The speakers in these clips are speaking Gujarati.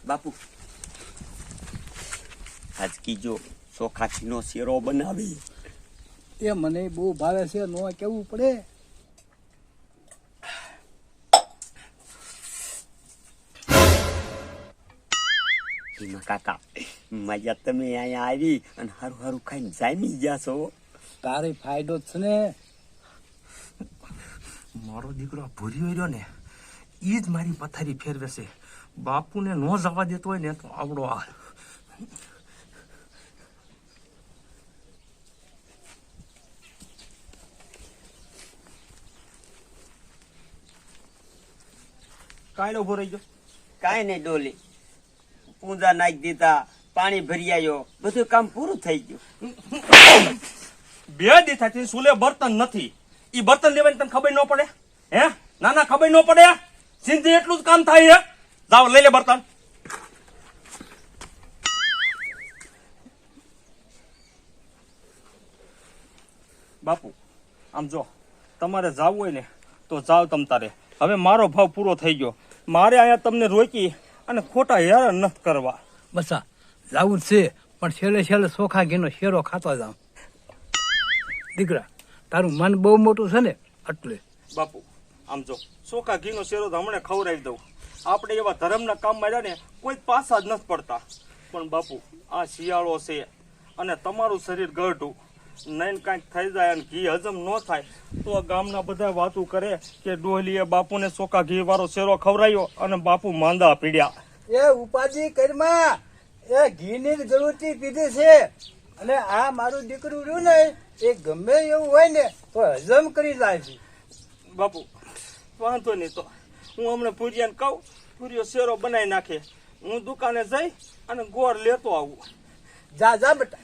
બાપુ આજ કીજો ચોખાથી નો શેરો બનાવી એ મને બહુ ભાવે છે, નો કેવું પડે. કાકા મજા તમે અહીંયા આવી અને હારું હારું ખાઈને જામી ગયા છો. તારે ફાયદો જ છે ને. મારો દીકરો ભૂર્યો રહ્યો ને એ જ મારી પથારી ફેરવે છે. બાપુને નો જવા દેતો હોય ને તો આવડો આ કાંઈ ઉભો રહી ગયો. કાંઈ નહીં ડોલી, પૂંજા નાખી દીધા, પાણી ભરી આવ્યો, બધું કામ પૂરું થઈ ગયું. 2 દી થાય સુલે બર્તન નથી. ઈ બર્તન લેવાની તને ખબર ન પડે? હે ના ખબર ન પડે? સિંધી એટલું જ કામ થાય હે. જાવ લઈ લે બર્તન. બાપુ આમ જો, તમારે જાવું હોય ને તો જાવ તમ તારે. હવે મારો ભાવ પૂરો થઈ ગયો. મારે અહીંયા તમને રોકી અને ખોટા હેરાન નથી કરવા. બસા જાવું જ છે, પણ છેલ્લે છેલ્લે ચોખા ઘીનો શેરો ખાતો જાઉં. દીકરા તારું મન બહુ મોટું છે ને એટલે. બાપુ આમ જો, ચોખા ઘીનો શેરો તો હમણાં ખવડાવી દઉં. આપણે એવા ધર્મના કામમાં રહ્યા ને કોઈ પાછા જ નથી પડતા. પણ બાપુ આ શિયાળો છે અને તમારું શરીર ગઢું નહીં, કાંઈક થઈ જાય અને ઘી હજમ ન થાય તો ગામના બધા વાતું કરે કે ડોહલીએ બાપુને ચોખા ઘી વાળો શેરો ખવડાવ્યો અને બાપુ માંદા પીડ્યા. એ ઉપાધિ કરમાં એ ઘીની જ જરૂરથી પીધી છે. અને આ મારું દીકરું રહ્યું ને એ ગમે એવું હોય ને તો હજમ કરી જાય છે. બાપુ વાંધો નહીં, તો હું હમણાં પૂરિયાને કહું, પૂરિયો શેરો બનાવી નાખે. હું દુકાને જઈ અને ગોળ લેતો આવું. જા જા બેટા.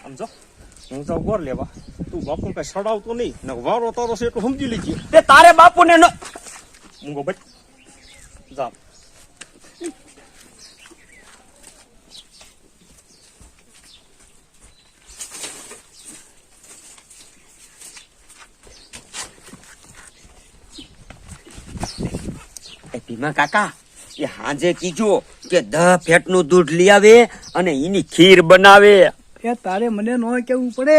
સમજો, હું જાઉં ગોળ લેવા. તું બાપુ કઈ સડાવતો નહીં ને વારો તારો છે એટલું સમજી લીધી. તે તારે બાપુને ન મૂંગો ભાઈ જા. ભીમા કાકા એ હાજે કીજો કે 10 ફેટનું દૂધ લઈ આવે અને એની ખીર બનાવે. એ તારે મને ન કેવું પડે,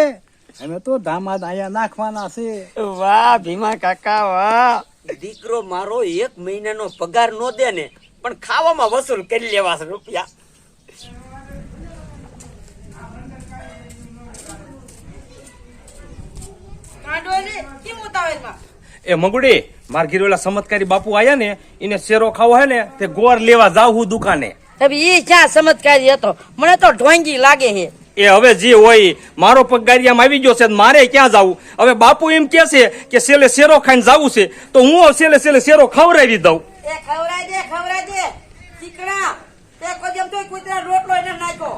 અમે તો દામાદ આયા નાખવાના છે. વાહ ભીમા કાકા વાહ, દીકરો મારો 1 મહિનાનો પગાર નો દે ને પણ ખાવામાં વસૂલ કરી લેવા છે રૂપિયા. એ મગુડી, માર ઘીરોલા ચમત્કારી બાપુ આયા ને એને શેરો ખાવો હે ને તે ગોળ લેવા જાવ હું દુકાને. હવે ઈ ક્યાં ચમત્કારી હતો, મને તો ઢોંગી લાગે છે. એ હવે જે હોય, મારો પગારિયામાં આવી ગયો છે, મારે ક્યાં જાવું? હવે બાપુ એમ કે છે કે છેલ્લે શેરો ખાઈને જાવું છે તો હું છેલ્લે શેરો ખવડાવી દઉં. એ ખવરાઈ દે ચીકણા. તે કોઈ જેમ તોય કૂતરા રોટલો એને નાખ્યો.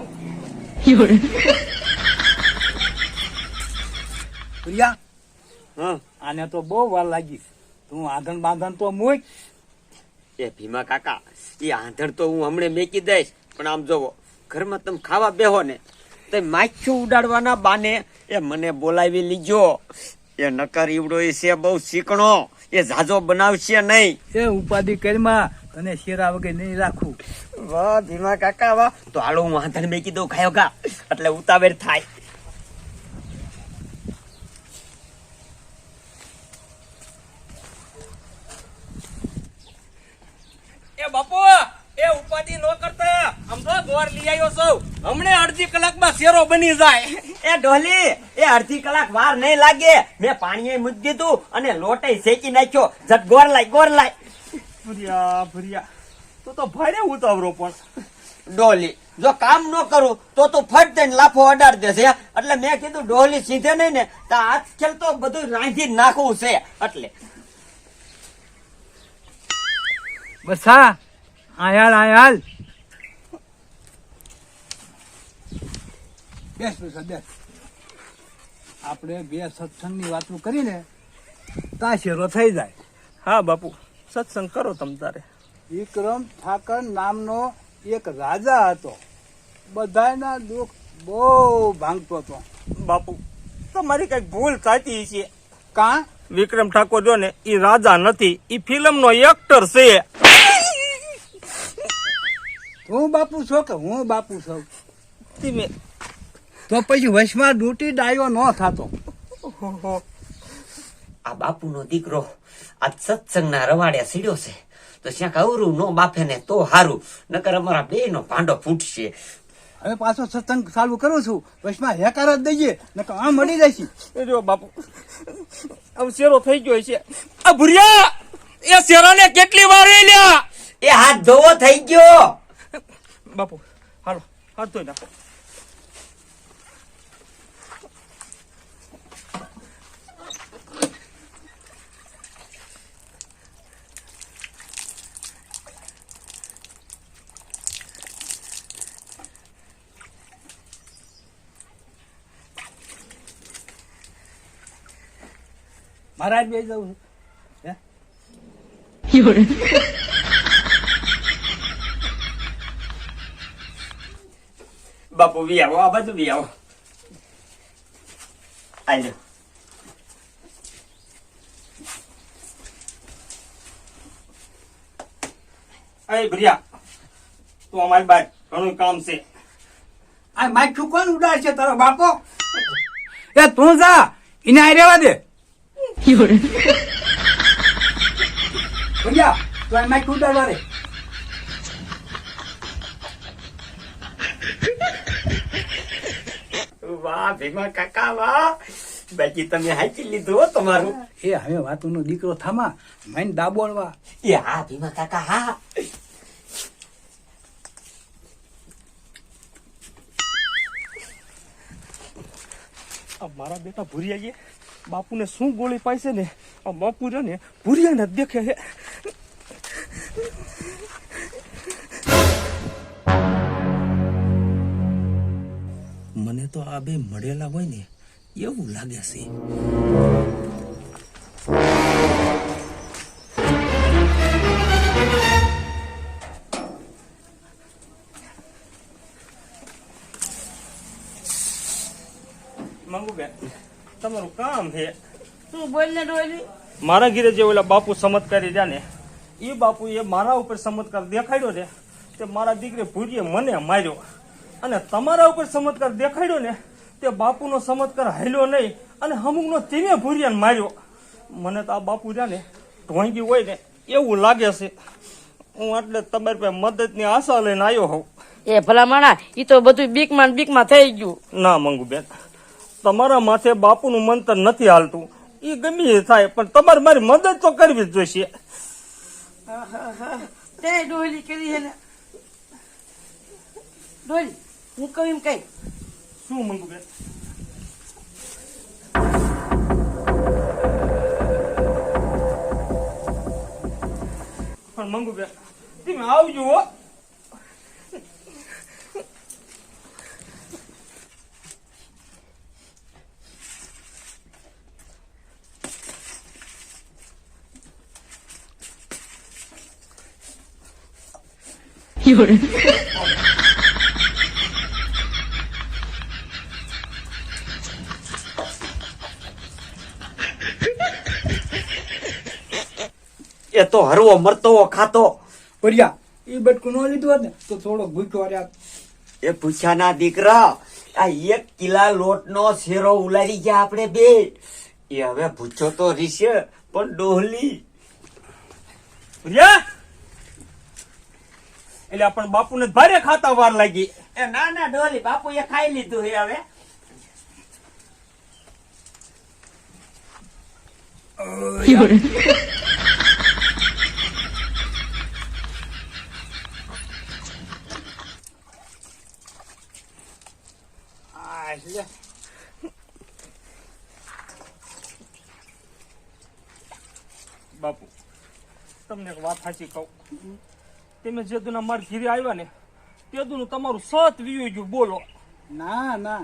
પ્રિયા હા આને તો બહુ વાર લાગી. તું આંધણ બાંધણ તો મૂક. એ ભીમા કાકા એ આંધણ તો હું હમણે મેકી દઈશ, પણ આમ જોવો ઘરમાં તમે ખાવા બેહો ને તો માખ્યું ઉડાડવાના બાને એ મને બોલાવી લીજો. એ નકર ઈવડો એ છે બહુ શીકણો, એ ઝાઝો બનાવશે નહીં. એ ઉપાધિ કરમાં તને શેરા વગર નહીં રાખું. વાહ ભીમા કાકા વાહ, તો હાલો હું આંધણ મેકી દઉં ખાયો કા એટલે ઉતાવળ થાય. એ બાપુ એ ઉપાધિ નો કરતા, આમ તો ગોળ લઈ આવ્યો છું. હમણે અડધી કલાકમાં શેરો બની જાય. એ ઢોલી એ અડધી કલાક વાર નહીં લાગે, મેં પાણીએ મૂકી દીધું અને લોટે શેકી નાખ્યો. જટ ગોર લાય. ભર્યા તો ભારે ઉતાવરો. પણ ડોલી જો કામ ન કરું તો તું ફટ દઈને લાફો અડાડ દેશે, એટલે મેં કીધું ડોલી સીધે નહીં ને તો આજકાલ તો બધું રાંધી નાખવું છે. એટલે બસા આયાલ બેસ બેસ બેસ. આપણે બે સત્સંગની વાતો કરીને તા શેરો થઈ જાય. હા બાપુ, સત્સંગ કરો તમ તારે. વિક્રમ ઠાકર નામનો એક રાજા હતો, બધાના દુઃખ બહુ ભાંગતો હતો. બાપુ તમારી કઈક ભૂલ થતી છે. કાં વિક્રમ ઠાકોર જો ને એ રાજા નથી, એ ફિલ્મનો એક્ટર છે. તું બાપુ છો કે હું બાપુ છું? ધીમે. તો પછી વશમાં ડૂટી ડાયો ન થતો. આ બાપુનો દીકરો આ સત્સંગના રવાડે સીડ્યો છે તો ક્યાંક અવરું નો બાફે ને તો હારું, નકર અમારા બે નો ભાંડો ફૂટશે. હવે પાછો સત્સંગ ચાલુ કરું છું, વશમાં હેકાર જ દઈએ નકર આ મળી જાય છે. એ જો બાપુ હવે શેરો થઈ ગયો છે. આ ભુરિયા એ શેરાને કેટલી વાર લ્યા? એ હાથ ધોવો થઈ ગયો. બાપુ હાલો હાથ ધોઈ નાખો. મહારાજ બે જવું હે? બાપુ વી આવો, આ બાજુ વી આવો. આજો એ ભુરિયા તું અમારી બાદ ઘણું કામ છે. આ માથું કોણ ઉડાડશે તારો બાપો? એ તું જા, એને આ રેવા દે. ભૈયા તું આ માથું ઉડાડવા દે. વાહ ભીમા કાકા વાહ, બાકી તમે હાચી લીધું હો તમારું. એ હવે વાતુનો દીકરો થામા મને દાબોળવા. એ હા ભીમા કાકા હા. આ મારા બેટા ભુરિયાએ બાપુને શું ગોળી પાઈ છે ને, આ બાપુ રહ્યો ને ભુરિયાને જ દેખે છે. મને તો આ બે મળેલા હોય ને એવું લાગે છે. મંગુબેન તમારું કામ છે. તું બોલ ને ડોલી. મારા ઘરે જે ઓલા બાપુ ચમત્કારી રહ્યા ને એ બાપુએ મારા ઉપર ચમત્કાર દેખાડ્યો ને તે મારા દીકરે ભૂરીએ મને માર્યો, અને તમારા ઉપર ચમત્કાર દેખાડ્યો ને તે બાપુનો ચમત્કાર હાલ્યો નહીં અને અમુકનો તેને ભૂરિયાને માર્યો. મને તો આ બાપુ રહ્યા ને ઢોંગી હોય ને એવું લાગે છે. હું એટલે તમારી પાસે મદદની આશા લઈને આવ્યો હોઉં. એ ભલા માણા ઈ તો બધું બીકમાં થઈ ગયું. ના મંગુબેન, તમારા માથે બાપુનું મંતર નથી હાલતું, એ ગમે એ થાય પણ તમારે મારી મદદ તો કરવી જ જોઈશે. તે ડોલી કરી છે ને ડોલી, હું કહું એમ કઈ. શું મંગુબેન? પણ મંગુબેન તમે આવજો હો. એ તો હરવો મરતો ખાતો. ભૈયા એ બટકું ન લીધું હોત ને તો થોડો ભૂખ્યો રહ્યા. એ પૂછાના દીકરા, આ 1 કિલા લોટ નો શેરો ઉલારી ગયા આપણે બે. એ હવે ભૂચો તો રીશે પણ ડોહલી. ભુરિયા એટલે આપણ બાપુને ભારે ખાતા વાર લાગી. એ ના ના ડોહલી, બાપુ એ ખાઈ લીધું હે હવે. બાપુ તમને એક વાત સાચી કહું, તમે જે દુના મારા ઘીરે આવ્યા ને તે દુનું તમારું સત વીયું ગયું. બોલો ના ના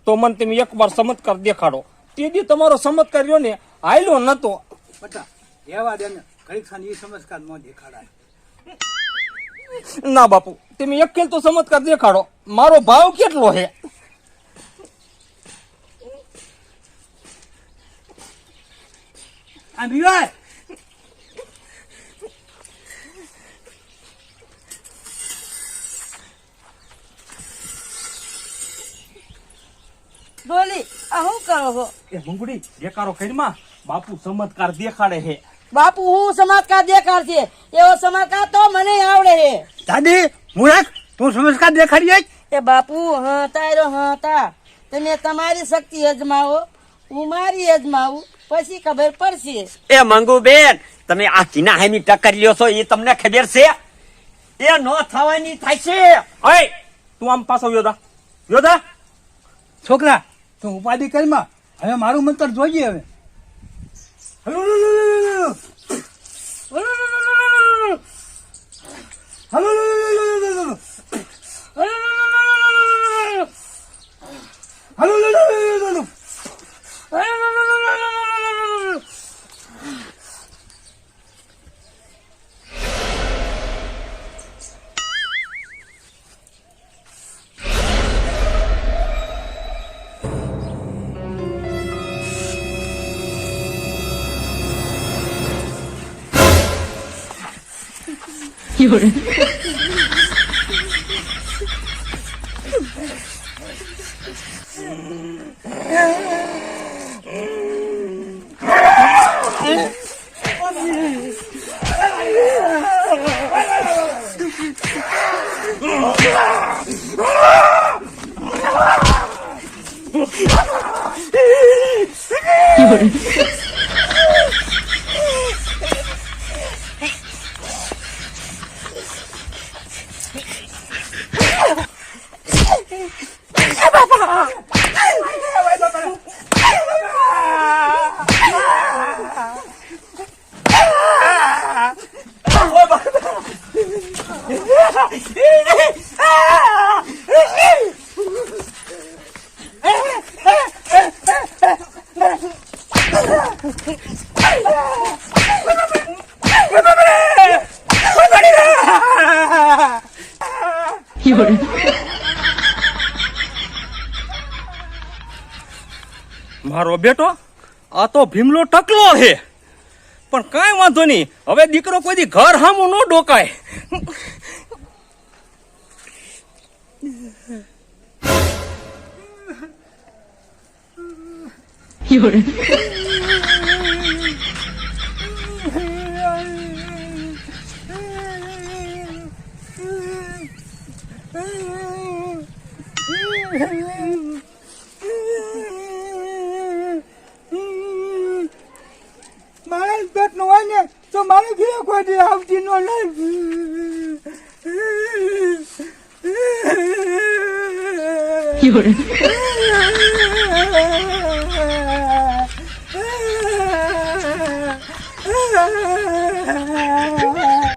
તો મને તમે એકવાર ચમત્કાર દેખાડો. તે દી તમારો ચમત્કાર રહ્યો ને આયલો નતો. બટા રહેવા દે ને, ઘડીક ખાન એ સમસ્કાર ન દેખાડાય. ના બાપુ તમે એક ખેલ તો ચમત્કાર દેખાડો. મારો ભાવ કેટલો છે? આ વિવાય ડોલી આ શું કરો છો એ મંગુડી દેખાડો કરીમાં બાપુ ચમત્કાર દેખાડે છે. બાપુ હું સમાજકાર દેખાડ છે એવો સમાજકાર તો મને આવડે છે દાદી મૂર્ખ તું સંસ્કાર દેખાડીએ એ બાપુ હા તારો હા તા તમે તમારી શક્તિ અજમાવો હું મારી અજમાવું પછી ખબર પડશે એ મંગુ બેન તમે આ કિના હામી ટક્કર લ્યો છો એ તમને ખબર છે એ નો થવાની થાય છે. ઓય તું આમ પાછો યોદા છોકરા તું ઉપાધિ કરીમાં હવે મારું મંતર જોઈએ હવે હલો મારો બેટો આ તો ભીમલો ટકલો છે પણ કાંઈ વાંધો નહીં હવે દીકરો કોઈ દી ઘર હામું ન ડોકાય. મારા પેટ નું હોય ને તો મારું ઘી કોઈ દી આવતી નો નહીં